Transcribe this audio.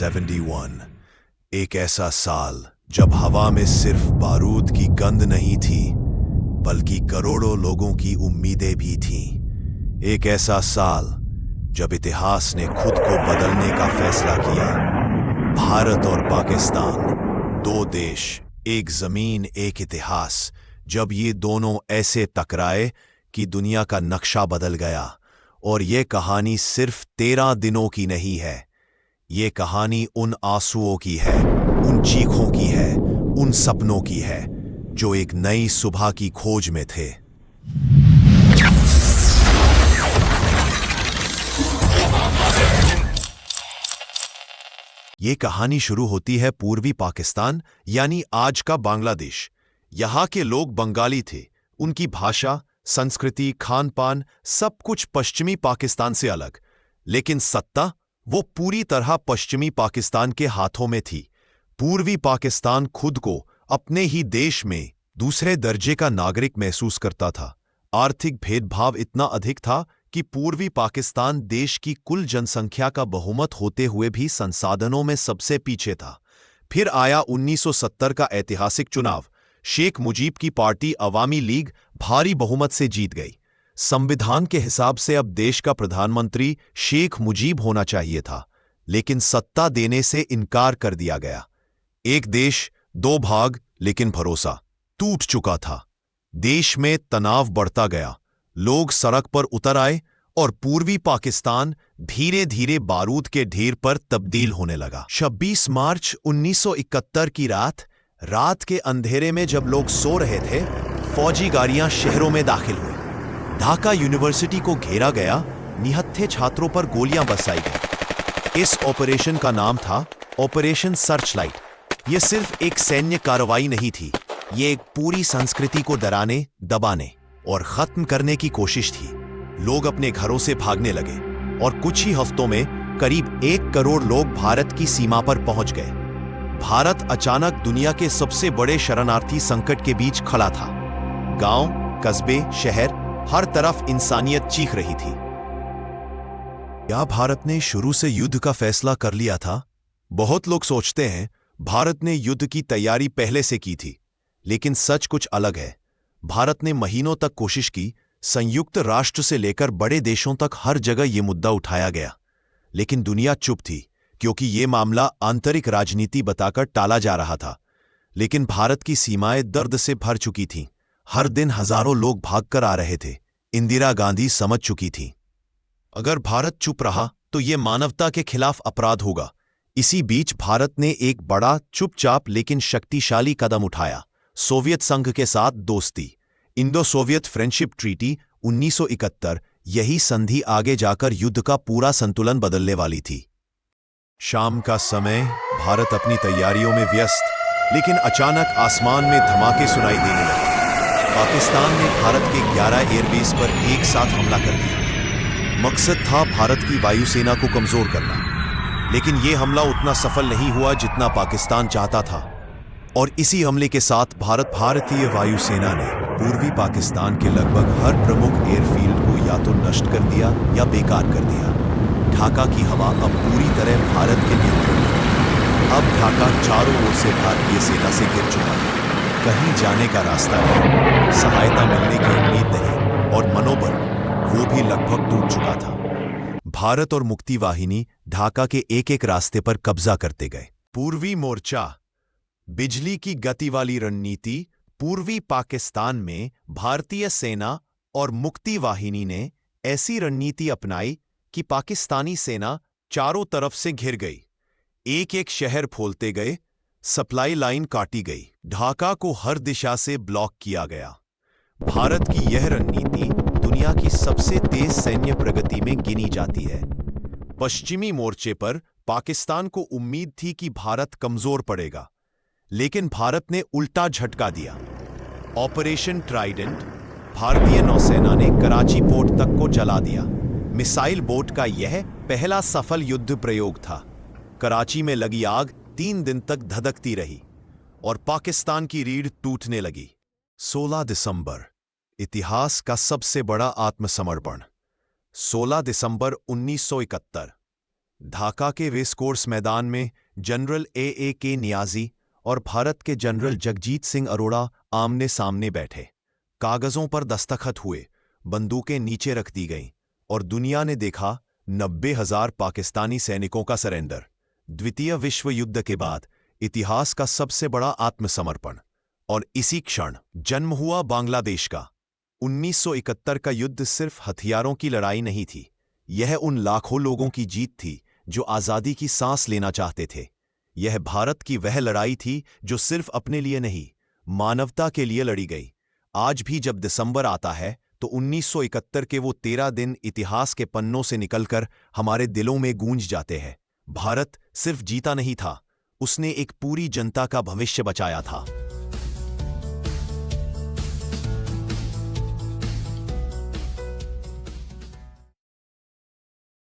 1971, एक ऐसा साल जब हवा में सिर्फ बारूद की गंध नहीं थी बल्कि करोड़ों लोगों की उम्मीदें भी थीं। एक ऐसा साल जब इतिहास ने खुद को बदलने का फैसला किया। भारत और पाकिस्तान, दो देश, एक जमीन, एक इतिहास। जब ये दोनों ऐसे टकराए कि दुनिया का नक्शा बदल गया। और ये कहानी सिर्फ 13 दिनों की नहीं है। ये कहानी उन आंसुओं की है, उन चीखों की है, उन सपनों की है जो एक नई सुबह की खोज में थे। ये कहानी शुरू होती है पूर्वी पाकिस्तान यानी आज का बांग्लादेश। यहाँ के लोग बंगाली थे। उनकी भाषा, संस्कृति, खान पान सब कुछ पश्चिमी पाकिस्तान से अलग। लेकिन सत्ता वो पूरी तरह पश्चिमी पाकिस्तान के हाथों में थी। पूर्वी पाकिस्तान खुद को अपने ही देश में दूसरे दर्जे का नागरिक महसूस करता था। आर्थिक भेदभाव इतना अधिक था कि पूर्वी पाकिस्तान देश की कुल जनसंख्या का बहुमत होते हुए भी संसाधनों में सबसे पीछे था। फिर आया 1970 का ऐतिहासिक चुनाव। शेख मुजीब की पार्टी अवामी लीग भारी बहुमत से जीत गई। संविधान के हिसाब से अब देश का प्रधानमंत्री शेख मुजीब होना चाहिए था, लेकिन सत्ता देने से इनकार कर दिया गया। एक देश, दो भाग, लेकिन भरोसा टूट चुका था। देश में तनाव बढ़ता गया। लोग सड़क पर उतर आए और पूर्वी पाकिस्तान धीरे धीरे बारूद के ढेर पर तब्दील होने लगा। 26 मार्च 1971 की रात के अंधेरे में जब लोग सो रहे थे, फौजी गाड़ियां शहरों में दाखिल हुई। ढाका यूनिवर्सिटी को घेरा गया। निहत्थे छात्रों पर गोलियां बरसाई गई। इस ऑपरेशन का नाम था ऑपरेशन सर्चलाइट। यह सिर्फ एक सैन्य कार्रवाई नहीं थी, ये एक पूरी संस्कृति को डराने, दबाने और खत्म करने की कोशिश थी। लोग अपने घरों से भागने लगे और कुछ ही हफ्तों में करीब 1 करोड़ लोग भारत की सीमा पर पहुंच गए। भारत अचानक दुनिया के सबसे बड़े शरणार्थी संकट के बीच खड़ा था। गांव, कस्बे, शहर, हर तरफ इंसानियत चीख रही थी। क्या भारत ने शुरू से युद्ध का फैसला कर लिया था? बहुत लोग सोचते हैं भारत ने युद्ध की तैयारी पहले से की थी, लेकिन सच कुछ अलग है। भारत ने महीनों तक कोशिश की। संयुक्त राष्ट्र से लेकर बड़े देशों तक हर जगह यह मुद्दा उठाया गया, लेकिन दुनिया चुप थी क्योंकि यह मामला आंतरिक राजनीति बताकर टाला जा रहा था। लेकिन भारत की सीमाएं दर्द से भर चुकी थीं। हर दिन हजारों लोग भागकर आ रहे थे। इंदिरा गांधी समझ चुकी थीं, अगर भारत चुप रहा तो यह मानवता के खिलाफ अपराध होगा। इसी बीच भारत ने एक बड़ा, चुपचाप लेकिन शक्तिशाली कदम उठाया। सोवियत संघ के साथ दोस्ती, इंडो सोवियत फ्रेंडशिप ट्रीटी 1971। यही संधि आगे जाकर युद्ध का पूरा संतुलन बदलने वाली थी। शाम का समय, भारत अपनी तैयारियों में व्यस्त, लेकिन अचानक आसमान में धमाके सुनाई देने लगे। पाकिस्तान ने भारत के 11 एयरबेस पर एक साथ हमला कर दिया। मकसद था भारत की वायुसेना को कमजोर करना, लेकिन यह हमला उतना सफल नहीं हुआ जितना पाकिस्तान चाहता था। और इसी हमले के साथ भारतीय वायुसेना ने पूर्वी पाकिस्तान के लगभग हर प्रमुख एयरफील्ड को या तो नष्ट कर दिया या बेकार कर दिया। ढाका की हवा अब पूरी तरह भारत के नियंत्रण में। अब ढाका चारों ओर से भारतीय सेना से घिर चुका था। कहीं जाने का रास्ता नहीं, सहायता मिलने की उम्मीद नहीं, और मनोबल वो भी लगभग टूट चुका था। भारत और मुक्ति वाहिनी ढाका के एक एक रास्ते पर कब्जा करते गए। पूर्वी मोर्चा, बिजली की गति वाली रणनीति। पूर्वी पाकिस्तान में भारतीय सेना और मुक्ति वाहिनी ने ऐसी रणनीति अपनाई कि पाकिस्तानी सेना चारों तरफ से घिर गई। एक एक शहर फोलते गए, सप्लाई लाइन काटी गई, ढाका को हर दिशा से ब्लॉक किया गया। भारत की यह रणनीति दुनिया की सबसे तेज सैन्य प्रगति में गिनी जाती है। पश्चिमी मोर्चे पर पाकिस्तान को उम्मीद थी कि भारत कमजोर पड़ेगा, लेकिन भारत ने उल्टा झटका दिया। ऑपरेशन ट्राइडेंट, भारतीय नौसेना ने कराची पोर्ट तक को जला दिया। मिसाइल बोट का यह पहला सफल युद्ध प्रयोग था। कराची में लगी आग 3 दिन तक धधकती रही और पाकिस्तान की रीढ़ टूटने लगी। 16 दिसंबर, इतिहास का सबसे बड़ा आत्मसमर्पण। 16 दिसंबर 1971, ढाका के रेसकोर्स मैदान में जनरल ए के नियाजी और भारत के जनरल जगजीत सिंह अरोड़ा आमने सामने बैठे। कागजों पर दस्तखत हुए, बंदूकें नीचे रख दी गईं और दुनिया ने देखा 90,000 पाकिस्तानी सैनिकों का सरेंडर। द्वितीय विश्व युद्ध के बाद इतिहास का सबसे बड़ा आत्मसमर्पण। और इसी क्षण जन्म हुआ बांग्लादेश का। 1971 का युद्ध सिर्फ हथियारों की लड़ाई नहीं थी, यह उन लाखों लोगों की जीत थी जो आज़ादी की सांस लेना चाहते थे। यह भारत की वह लड़ाई थी जो सिर्फ अपने लिए नहीं, मानवता के लिए लड़ी गई। आज भी जब दिसंबर आता है तो 1971 के वो 13 दिन इतिहास के पन्नों से निकलकर हमारे दिलों में गूंज जाते हैं। भारत सिर्फ जीता नहीं था, उसने एक पूरी जनता का भविष्य बचाया था।